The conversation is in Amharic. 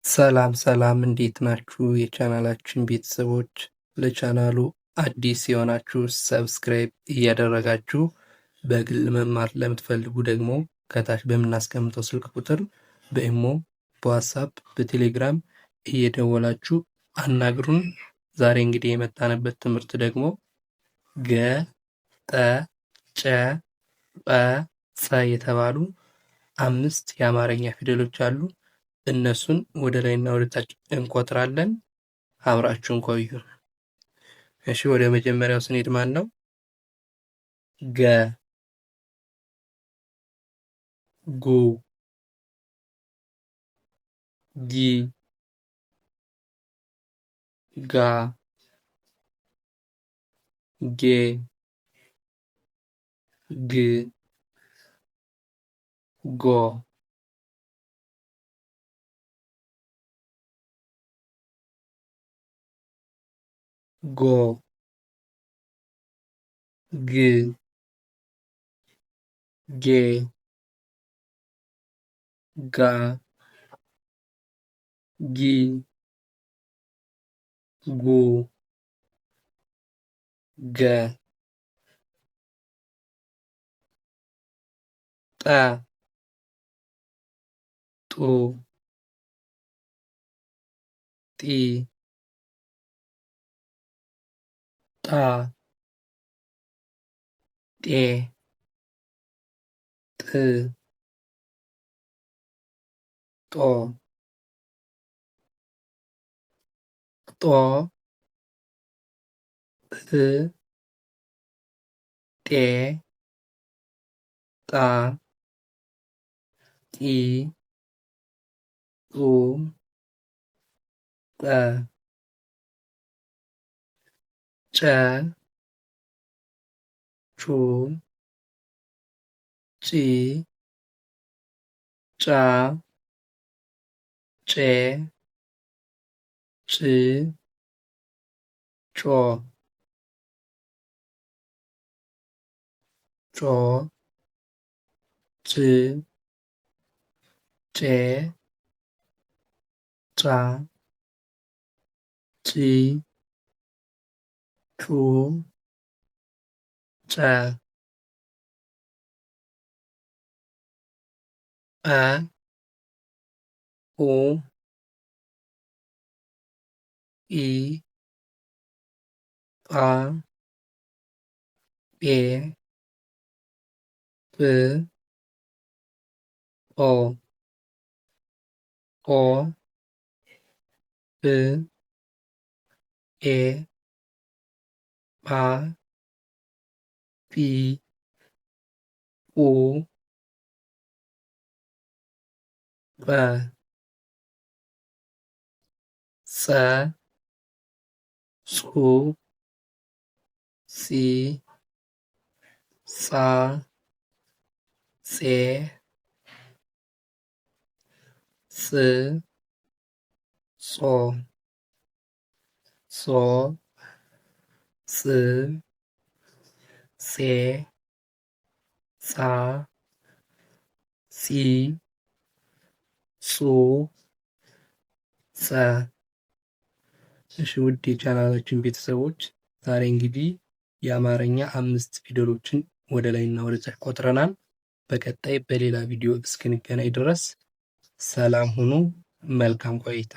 ሰላም ሰላም እንዴት ናችሁ? የቻናላችን ቤተሰቦች ለቻናሉ አዲስ የሆናችሁ ሰብስክራይብ እያደረጋችሁ በግል መማር ለምትፈልጉ ደግሞ ከታች በምናስቀምጠው ስልክ ቁጥር በኢሞ፣ በዋትሳፕ፣ በቴሌግራም እየደወላችሁ አናግሩን። ዛሬ እንግዲህ የመጣንበት ትምህርት ደግሞ ገ፣ ጠ፣ ጨ፣ ጰ፣ ጸ የተባሉ 5 የአማርኛ ፊደሎች አሉ። እነሱን ወደ ላይና ወደ ታች እንቆጥራለን። አብራችሁን ቆዩ። እሺ ወደ መጀመሪያው ስንሄድ ማን ነው? ገ፣ ጉ፣ ጊ፣ ጋ፣ ጌ፣ ግ፣ ጎ፣ ጎ፣ ግ፣ ጌ፣ ጋ፣ ጊ፣ ጉ፣ ገ፣ ጠ፣ ጡ፣ ጢ፣ ጣ፣ ጤ፣ ጥ፣ ጦ፣ ጦ፣ ጥ፣ ጤ፣ ጣ፣ ጢ፣ ጡ፣ ጠ፣ ጨ፣ ጩ፣ ጪ፣ ጫ፣ ጬ፣ ጭ፣ ጮ፣ ጮ፣ ጭ፣ ጬ፣ ጫ፣ ጪ፣ ጩ፣ ጨ፣ ጰ፣ ጱ፣ ጲ፣ ጳ፣ ጴ፣ ጵ፣ ጶ፣ ጶ፣ ጵ፣ ጴ፣ ጳ፣ ጲ፣ ጱ፣ ጰ፣ ጸ፣ ጹ፣ ጺ፣ ጻ፣ ጼ፣ ጽ፣ ጾ፣ ጾ፣ ጽ፣ ጼ፣ ጻ፣ ጺ፣ ጹ፣ ጸ። እሺ ውድ የቻናላችን ቤተሰቦች ዛሬ እንግዲህ የአማርኛ 5 ፊደሎችን ወደ ላይና ወደ ታች ቆጥረናል። በቀጣይ በሌላ ቪዲዮ እስክንገናኝ ድረስ ሰላም ሁኑ። መልካም ቆይታ